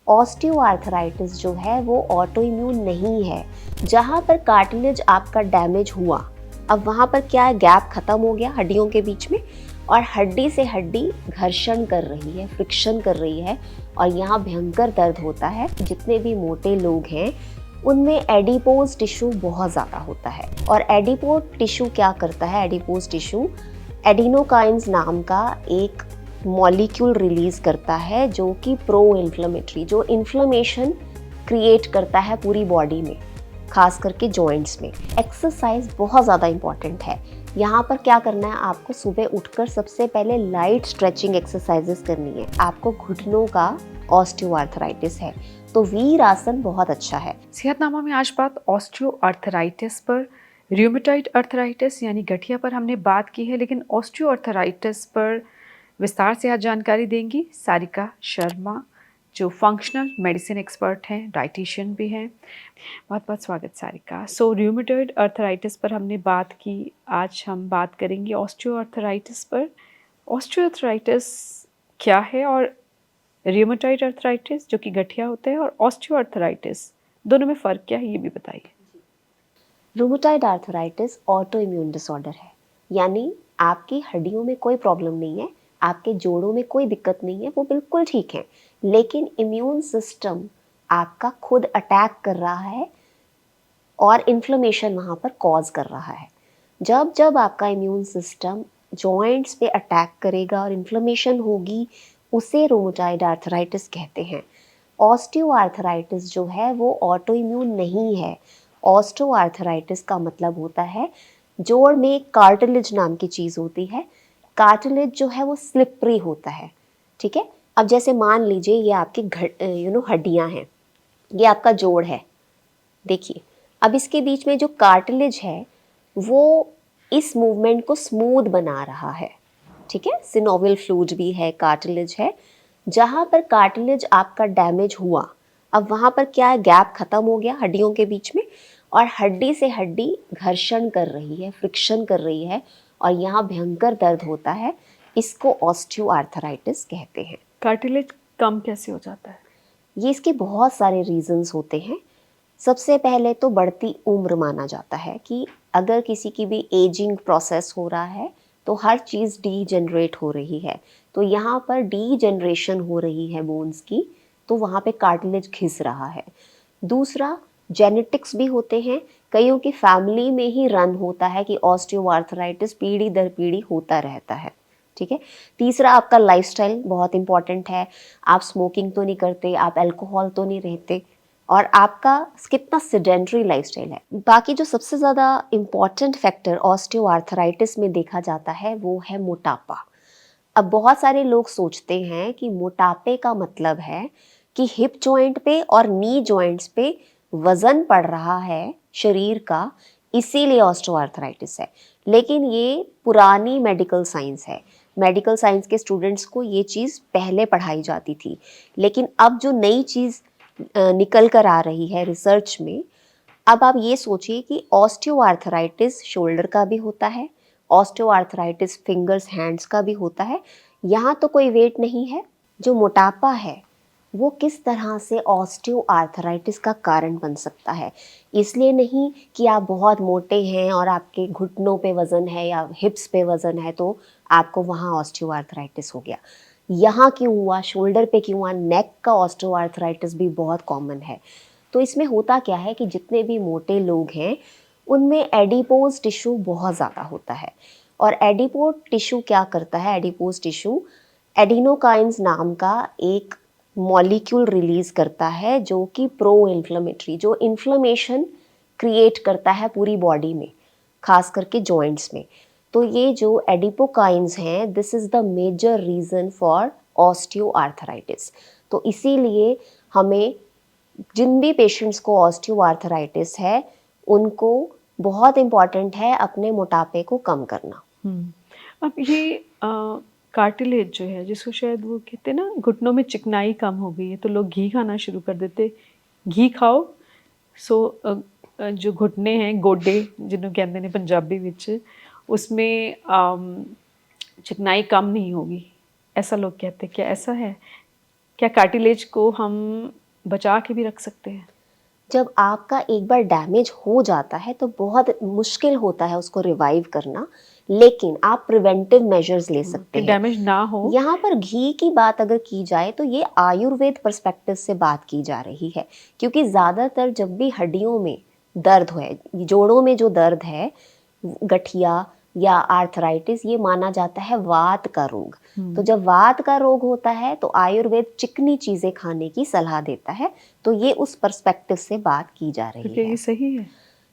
Osteoarthritis जो है वो ऑटो इम्यून नहीं है। जहाँ पर कार्टिलेज आपका डैमेज हुआ, अब वहाँ पर क्या है, गैप खत्म हो गया हड्डियों के बीच में और हड्डी से हड्डी घर्षण कर रही है, फ्रिक्शन कर रही है और यहाँ भयंकर दर्द होता है। जितने भी मोटे लोग हैं उनमें एडिपोज टिश्यू बहुत ज़्यादा होता है और एडिपोज टिश्यू क्या करता है, एडिपोज टिश्यू एडिनोकाइंस नाम का एक मॉलिक्यूल रिलीज करता है जो कि प्रो इन्फ्लेमेटरी, जो इन्फ्लेमेशन क्रिएट करता है पूरी बॉडी में, खास करके जॉइंट्स में। एक्सरसाइज बहुत ज़्यादा इंपॉर्टेंट है। यहाँ पर क्या करना है, आपको सुबह उठकर सबसे पहले लाइट स्ट्रेचिंग एक्सरसाइजेस करनी है। आपको घुटनों का ऑस्टियोआर्थराइटिस है तो वीर आसन बहुत अच्छा है। सेहतनामा में आज बात ऑस्टियोआर्थराइटिस पर, र्यूमेटॉइड अर्थराइटिस यानी गठिया पर हमने बात की है, लेकिन ऑस्टियोआर्थराइटिस पर विस्तार से आज जानकारी देंगी सारिका शर्मा, जो फंक्शनल मेडिसिन एक्सपर्ट हैं, डाइटिशियन भी हैं। बहुत बहुत स्वागत सारिका। सो र्यूमेटॉइड अर्थराइटिस पर हमने बात की, आज हम बात करेंगे ऑस्टियोआर्थराइटिस पर। ऑस्टियोआर्थराइटिस क्या है और र्यूमेटॉइड अर्थराइटिस जो कि गठिया होता है और ऑस्टियोआर्थराइटिस, दोनों में फ़र्क क्या है ये भी बताइए। Rheumatoid arthritis auto immune disorder है, यानी आपकी हड्डियों में कोई प्रॉब्लम नहीं है, आपके जोड़ों में कोई दिक्कत नहीं है, वो बिल्कुल ठीक है, लेकिन इम्यून सिस्टम आपका खुद अटैक कर रहा है और इन्फ्लेमेशन वहाँ पर कॉज कर रहा है। जब जब आपका इम्यून सिस्टम जॉइंट्स पे अटैक करेगा और इन्फ्लेमेशन होगी, उसे रूमेटॉइड आर्थराइटिस कहते हैं। ऑस्टियोआर्थराइटिस जो है वो ऑटो इम्यून नहीं है। ऑस्टियोआर्थराइटिस का मतलब होता है जोड़ में एक कार्टिलेज नाम की चीज़ होती है। कार्टिलेज जो है वो स्लिपरी होता है, ठीक है। अब जैसे मान लीजिए ये आपकी हड्डियाँ हैं, ये आपका जोड़ है, देखिए अब इसके बीच में जो कार्टिलेज है वो इस मूवमेंट को स्मूथ बना रहा है, ठीक है। सिनोवियल फ्लूइड भी है, कार्टिलेज है। जहाँ पर कार्टिलेज आपका डैमेज हुआ, अब वहाँ पर क्या है, गैप खत्म हो गया हड्डियों के बीच में और हड्डी से हड्डी घर्षण कर रही है, फ्रिक्शन कर रही है और यहाँ भयंकर दर्द होता है। इसको ऑस्टियोआर्थराइटिस कहते हैं। कार्टिलेज कम कैसे हो जाता है? ये इसके बहुत सारे रीजंस होते हैं। सबसे पहले तो बढ़ती उम्र माना जाता है कि अगर किसी की भी एजिंग प्रोसेस हो रहा है तो हर चीज़ डीजेनरेट हो रही है, तो यहाँ पर डीजेनरेशन हो रही है बोन्स की, तो वहाँ पे कार्टिलेज घिस रहा है। दूसरा, जेनेटिक्स भी होते हैं, कईयों की फैमिली में ही रन होता है कि ऑस्टियोआर्थराइटिस पीढ़ी दर पीढ़ी होता रहता है, ठीक है। तीसरा, आपका लाइफस्टाइल बहुत इंपॉर्टेंट है। आप स्मोकिंग तो नहीं करते, आप अल्कोहल तो नहीं रहते और आपका कितना सेडेंटरी लाइफस्टाइल है। बाकी जो सबसे ज़्यादा इम्पॉर्टेंट फैक्टर ऑस्टियोआर्थराइटिस में देखा जाता है वो है मोटापा। अब बहुत सारे लोग सोचते हैं कि मोटापे का मतलब है कि हिप जॉइंट पे और नी जॉइंट्स पे वज़न पड़ रहा है शरीर का, इसीलिए ऑस्टियोआर्थराइटिस है। लेकिन ये पुरानी मेडिकल साइंस है। मेडिकल साइंस के स्टूडेंट्स को ये चीज़ पहले पढ़ाई जाती थी, लेकिन अब जो नई चीज़ निकल कर आ रही है रिसर्च में, अब आप ये सोचिए कि ऑस्टियोआर्थराइटिस शोल्डर का भी होता है, ऑस्टियोआर्थराइटिस फिंगर्स हैंड्स का भी होता है। यहाँ तो कोई वेट नहीं है। जो मोटापा है वो किस तरह से ऑस्टियोआर्थराइटिस का कारण बन सकता है, इसलिए नहीं कि आप बहुत मोटे हैं और आपके घुटनों पे वज़न है या हिप्स पे वज़न है तो आपको वहाँ ऑस्टियोआर्थराइटिस हो गया। यहाँ क्यों हुआ, शोल्डर पे क्यों हुआ, नेक का ऑस्टियोआर्थराइटिस भी बहुत कॉमन है। तो इसमें होता क्या है कि जितने भी मोटे लोग हैं उनमें एडिपोज टिश्यू बहुत ज़्यादा होता है और एडिपोज टिश्यू क्या करता है, एडिपोज टिश्यू एडिनोकाइंस नाम का एक मॉलिक्यूल रिलीज करता है जो कि प्रो इन्फ्लेमेटरी, जो इन्फ्लेमेशन क्रिएट करता है पूरी बॉडी में, खास करके जॉइंट्स में। तो ये जो एडिपोकाइंस हैं, this is the major reason for osteoarthritis. तो इसीलिए हमें जिन भी पेशेंट्स को ऑस्टियोआर्थराइटिस है उनको बहुत इम्पॉर्टेंट है अपने मोटापे को कम करना। अब ये कार्टिलेज जो है, जिसको शायद वो कहते हैं ना, घुटनों में चिकनाई कम हो गई है तो लोग घी खाना शुरू कर देते, घी खाओ सो जो घुटने हैं, गोडे जिन्हों कहते हैं पंजाबी विच, उसमें चिकनाई कम नहीं होगी, ऐसा लोग कहते हैं। क्या ऐसा है? क्या कार्टिलेज को हम बचा के भी रख सकते हैं? जब आपका एक बार डैमेज हो जाता है तो बहुत मुश्किल होता है उसको रिवाइव करना, लेकिन आप प्रिवेंटिव मेजर्स ले सकते कि हैं। डैमेज ना हो। यहाँ पर घी की बात अगर की जाए तो ये आयुर्वेद पर्सपेक्टिव से बात की जा रही है, क्योंकि ज़्यादातर जब भी हड्डियों में दर्द है, जोड़ों में जो दर्द है, गठिया या आर्थराइटिस, ये माना जाता है वात का रोग। तो जब वात का रोग होता है तो आयुर्वेद चिकनी चीज़ें खाने की सलाह देता है। तो ये उस पर्सपेक्टिव से बात की जा तो रही क्या है। ये सही है?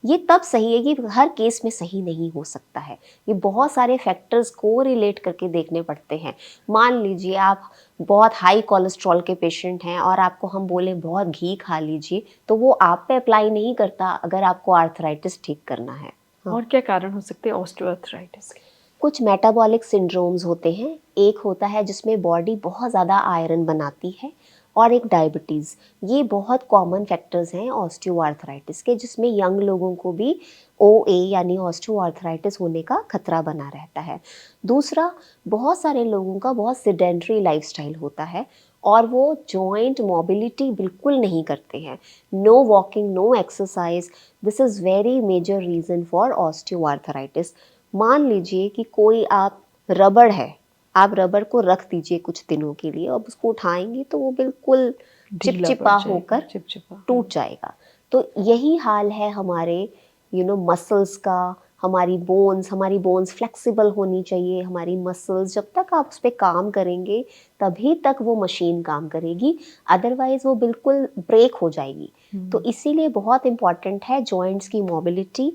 ये तब सही है, ये हर केस में सही नहीं हो सकता है। ये बहुत सारे फैक्टर्स को रिलेट करके देखने पड़ते हैं। मान लीजिए आप बहुत हाई कोलेस्ट्रॉल के पेशेंट हैं और आपको हम बोले बहुत घी खा लीजिए, तो वो आप पे अप्लाई नहीं करता अगर आपको आर्थराइटिस ठीक करना है। हाँ। और क्या कारण हो सकते हैं ऑस्टियोआर्थराइटिस के? कुछ मेटाबॉलिक सिंड्रोम्स होते हैं। एक होता है जिसमें बॉडी बहुत ज़्यादा आयरन बनाती है, और एक डायबिटीज़। ये बहुत कॉमन फैक्टर्स हैं ऑस्टियोआर्थराइटिस के, जिसमें यंग लोगों को भी ओए यानी ऑस्टियोआर्थराइटिस होने का खतरा बना रहता है। दूसरा, बहुत सारे लोगों का बहुत सिडेंट्री लाइफस्टाइल होता है और वो जॉइंट मोबिलिटी बिल्कुल नहीं करते हैं। No walking, no exercise, this is very major reason for osteoarthritis. मान लीजिए कि कोई आप रबड़ है, आप रबर को रख दीजिए कुछ दिनों के लिए, अब उसको उठाएंगे तो वो बिल्कुल ढीला चिपचिपा पड़ जाएगा, होकर चिपचिपा। टूट जाएगा। तो यही हाल है हमारे मसल्स का। हमारी बोन्स फ्लेक्सिबल होनी चाहिए। हमारी मसल्स, जब तक आप उस पर काम करेंगे तभी तक वो मशीन काम करेगी, अदरवाइज वो बिल्कुल ब्रेक हो जाएगी। तो इसीलिए बहुत इम्पॉर्टेंट है जॉइंट्स की मोबिलिटी।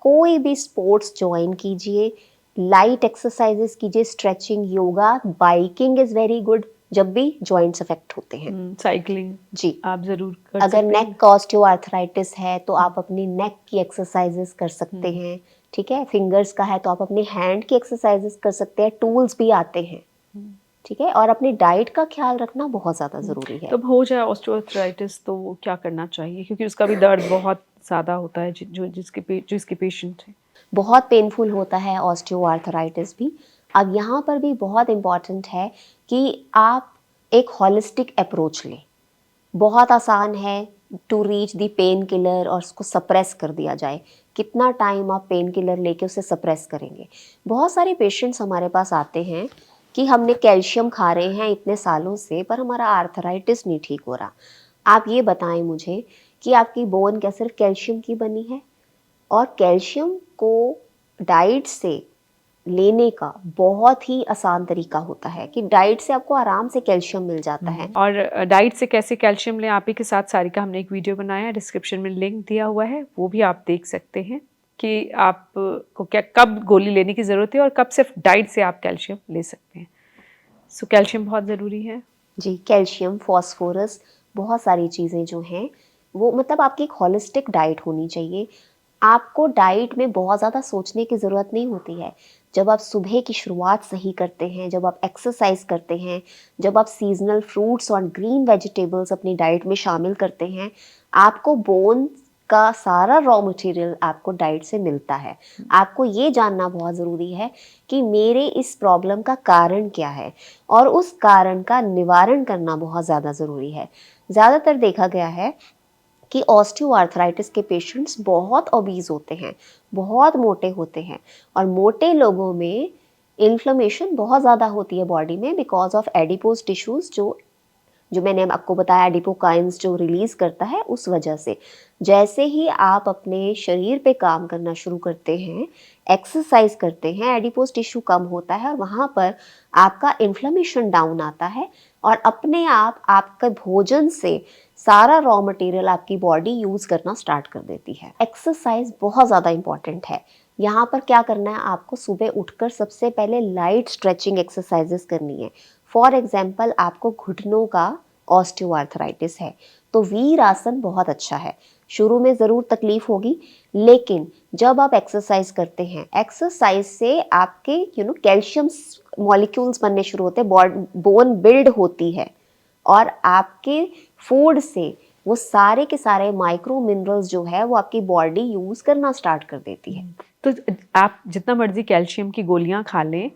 कोई भी स्पोर्ट्स ज्वाइन कीजिए, लाइट एक्सरसाइजेस कीजिए, stretching, yoga, biking is very good जब भी जॉइंट्स अफेक्ट होते हैं। साइकिलिंग जी। आप जरूर कर अगर सकते हैं। नेक का ऑस्टियोआर्थराइटिस है तो आप अपनी नेक की एक्सरसाइजेस कर सकते हैं। ठीक है, फिंगर्स का है तो आप अपने हैंड की एक्सरसाइजेस कर सकते हैं, टूल्स भी आते हैं। ठीक है, और अपनी डाइट का ख्याल रखना बहुत ज़्यादा ज़रूरी है। तो अब हो जाए ऑस्टियोआर्थराइटिस तो वो क्या करना चाहिए, क्योंकि उसका भी दर्द बहुत ज़्यादा होता है जिसके पेशेंट हैं। बहुत पेनफुल होता है ऑस्टियोआर्थराइटिस भी। अब यहाँ पर भी बहुत इम्पॉर्टेंट है कि आप एक हॉलिस्टिक अप्रोच लें। बहुत आसान है to reach the painkiller और उसको सप्रेस कर दिया जाए। कितना टाइम आप पेन किलर लेके उसे सप्रेस करेंगे? बहुत सारे पेशेंट्स हमारे पास आते हैं कि हमने कैल्शियम खा रहे हैं इतने सालों से, पर हमारा आर्थराइटिस नहीं ठीक हो रहा। आप ये बताएं मुझे कि आपकी बोन क्या सिर्फ कैल्शियम की बनी है? और कैल्शियम को डाइट से लेने का बहुत ही आसान तरीका होता है कि डाइट से आपको आराम से कैल्शियम मिल जाता है। और डाइट से कैसे कैल्शियम लें, आप ही के साथ सारिका हमने एक वीडियो बनाया है, डिस्क्रिप्शन में लिंक दिया हुआ है, वो भी आप देख सकते हैं कि आपको क्या कब गोली लेने की ज़रूरत है और कब सिर्फ डाइट से आप कैल्शियम ले सकते हैं। सो कैल्शियम बहुत ज़रूरी है। जी, कैल्शियम, फॉस्फोरस, बहुत सारी चीज़ें जो हैं वो, मतलब आपकी एक हॉलिस्टिक डाइट होनी चाहिए। आपको डाइट में बहुत ज़्यादा सोचने की ज़रूरत नहीं होती है। जब आप सुबह की शुरुआत सही करते हैं, जब आप एक्सरसाइज करते हैं, जब आप सीजनल फ्रूट्स और ग्रीन वेजिटेबल्स अपनी डाइट में शामिल करते हैं, आपको बोन का सारा रॉ मटेरियल आपको डाइट से मिलता है। आपको ये जानना बहुत ज़रूरी है कि मेरे इस प्रॉब्लम का कारण क्या है, और उस कारण का निवारण करना बहुत ज़्यादा ज़रूरी है। ज़्यादातर देखा गया है कि ऑस्टियोआर्थराइटिस के पेशेंट्स बहुत ओबीज होते हैं, बहुत मोटे होते हैं, और मोटे लोगों में इन्फ्लेमेशन बहुत ज़्यादा होती है बॉडी में बिकॉज ऑफ एडिपोज टिश्यूज़, जो मैंने आपको बताया एडिपोकाइंस जो रिलीज़ करता है, उस वजह से। जैसे ही आप अपने शरीर पे काम करना शुरू करते हैं, एक्सरसाइज करते हैं, एडिपोज टिश्यू कम होता है और वहाँ पर आपका इन्फ्लेमेशन डाउन आता है, और अपने आप आपके भोजन से सारा रॉ मटेरियल आपकी बॉडी यूज़ करना स्टार्ट कर देती है। एक्सरसाइज बहुत ज़्यादा इंपॉर्टेंट है। यहाँ पर क्या करना है, आपको सुबह उठकर सबसे पहले लाइट स्ट्रेचिंग एक्सरसाइजेस करनी है। फॉर एग्जाम्पल, आपको घुटनों का ऑस्टियोआर्थराइटिस है तो वीर आसन बहुत अच्छा है। शुरू में ज़रूर तकलीफ होगी, लेकिन जब आप एक्सरसाइज करते हैं, एक्सरसाइज से आपके कैल्शियम मॉलिक्यूल्स बनने शुरू होते हैं, बोन बिल्ड होती है, और आपके फूड से वो सारे के सारे माइक्रो मिनरल्स जो है वो आपकी बॉडी यूज़ करना स्टार्ट कर देती है। तो आप जितना मर्जी कैल्शियम की गोलियां खा लें,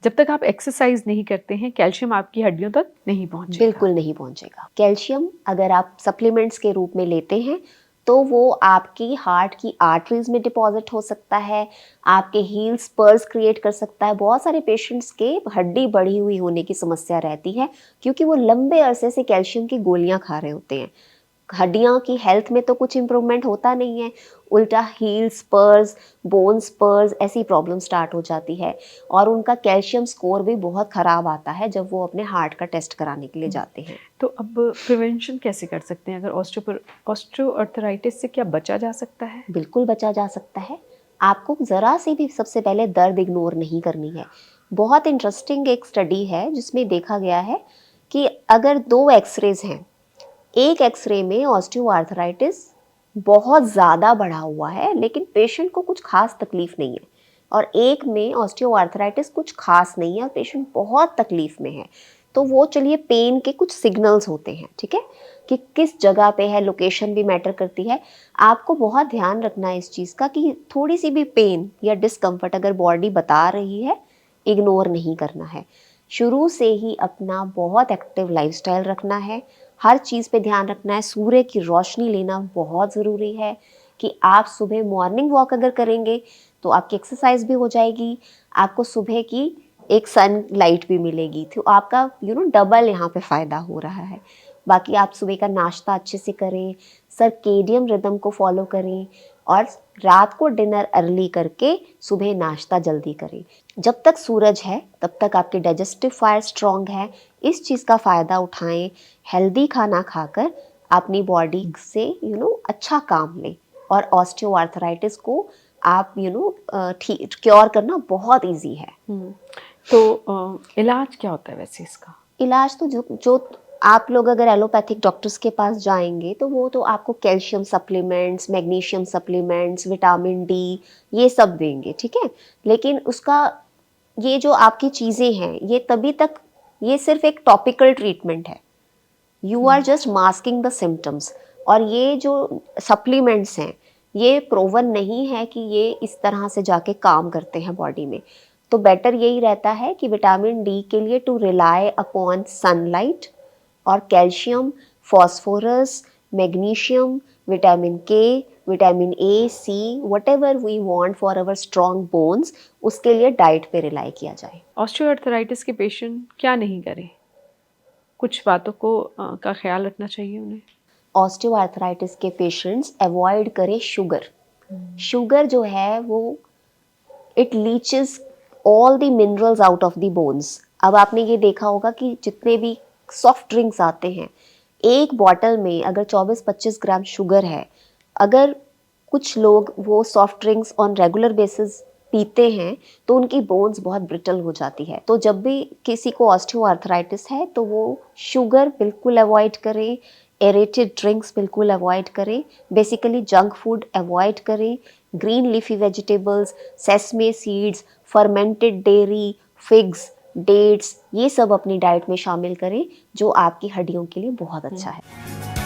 जब तक आप एक्सरसाइज नहीं करते हैं कैल्शियम आपकी हड्डियों तक नहीं पहुंचेगा। बिल्कुल नहीं पहुंचेगा। कैल्शियम अगर आप सप्लीमेंट्स के रूप में लेते हैं तो वो आपकी हार्ट की आर्टरीज में डिपॉजिट हो सकता है, आपके हील स्पर्स क्रिएट कर सकता है। बहुत सारे पेशेंट्स के हड्डी बढ़ी हुई होने की समस्या रहती है क्योंकि वो लंबे अरसे से कैल्शियम की गोलियां खा रहे होते हैं। हड्डियों की हेल्थ में तो कुछ इम्प्रूवमेंट होता नहीं है, उल्टा हील स्पर्स, बोन स्पर्स ऐसी प्रॉब्लम स्टार्ट हो जाती है और उनका कैल्शियम स्कोर भी बहुत ख़राब आता है जब वो अपने हार्ट का टेस्ट कराने के लिए जाते हैं। तो अब प्रिवेंशन कैसे कर सकते हैं? अगर ऑस्टियोआर्थराइटिस से क्या बचा जा सकता है? बिल्कुल बचा जा सकता है। आपको ज़रा सी भी सबसे पहले दर्द इग्नोर नहीं करनी है। बहुत इंटरेस्टिंग एक स्टडी है जिसमें देखा गया है कि अगर 2 एक्सरेज हैं, एक एक्सरे में ऑस्टियोआर्थराइटिस बहुत ज़्यादा बढ़ा हुआ है लेकिन पेशेंट को कुछ खास तकलीफ नहीं है, और एक में ऑस्टियोआर्थराइटिस कुछ खास नहीं है और पेशेंट बहुत तकलीफ में है, तो वो चलिए पेन के कुछ सिग्नल्स होते हैं, ठीक है, कि किस जगह पे है, लोकेशन भी मैटर करती है। आपको बहुत ध्यान रखना है इस चीज़ का कि थोड़ी सी भी पेन या डिस्कम्फर्ट अगर बॉडी बता रही है, इग्नोर नहीं करना है। शुरू से ही अपना बहुत एक्टिव लाइफस्टाइल रखना है, हर चीज़ पे ध्यान रखना है। सूर्य की रोशनी लेना बहुत ज़रूरी है कि आप सुबह मॉर्निंग वॉक अगर करेंगे तो आपकी एक्सरसाइज भी हो जाएगी, आपको सुबह की एक सन लाइट भी मिलेगी, तो आपका डबल यहाँ पे फ़ायदा हो रहा है। बाकी आप सुबह का नाश्ता अच्छे से करें, सर्केडियम रिदम को फॉलो करें और रात को डिनर अर्ली करके सुबह नाश्ता जल्दी करें। जब तक सूरज है तब तक आपकी डाइजेस्टिव फायर स्ट्रॉन्ग है, इस चीज़ का फ़ायदा उठाएं। हेल्दी खाना खाकर अपनी बॉडी से अच्छा काम लें और ऑस्टियोआर्थराइटिस को आप ठीक क्योर करना बहुत इजी है। तो इलाज क्या होता है वैसे इसका? इलाज तो जो आप लोग अगर एलोपैथिक डॉक्टर्स के पास जाएंगे तो वो तो आपको calcium supplements, magnesium supplements, vitamin D ये सब देंगे, ठीक है। लेकिन उसका ये जो आपकी चीज़ें हैं ये तभी तक, ये सिर्फ एक टॉपिकल ट्रीटमेंट है, you are just masking the symptoms. और ये जो सप्लीमेंट्स हैं ये प्रोवन नहीं है कि ये इस तरह से जाके काम करते हैं बॉडी में। तो बेटर यही रहता है कि विटामिन डी के लिए टू रिलाई अपॉन सनलाइट, और calcium, phosphorus, magnesium, vitamin K, vitamin A, C, whatever we want for our strong bones, उसके लिए डाइट पे रिलाई किया जाए। ऑस्टियोआर्थराइटिस के पेशेंट क्या नहीं करें? कुछ बातों का ख्याल रखना चाहिए उन्हें। ऑस्टियोआर्थराइटिस के पेशेंट्स अवॉइड करें शुगर। शुगर जो है वो it leches all the minerals out of the bones. अब आपने ये देखा होगा कि जितने भी सॉफ्ट ड्रिंक्स आते हैं, एक बॉटल में अगर 24-25 ग्राम शुगर है, अगर कुछ लोग वो soft drinks on regular basis पीते हैं तो उनकी बोन्स बहुत ब्रिटल हो जाती है। तो जब भी किसी को ऑस्टियोआर्थराइटिस है तो वो शुगर बिल्कुल अवॉइड करें, एरेटेड ड्रिंक्स बिल्कुल अवॉइड करें, बेसिकली जंक फूड अवॉइड करें, green leafy vegetables, sesame seeds, fermented dairy, figs, dates, ये सब अपनी डाइट में शामिल करें जो आपकी हड्डियों के लिए बहुत अच्छा है।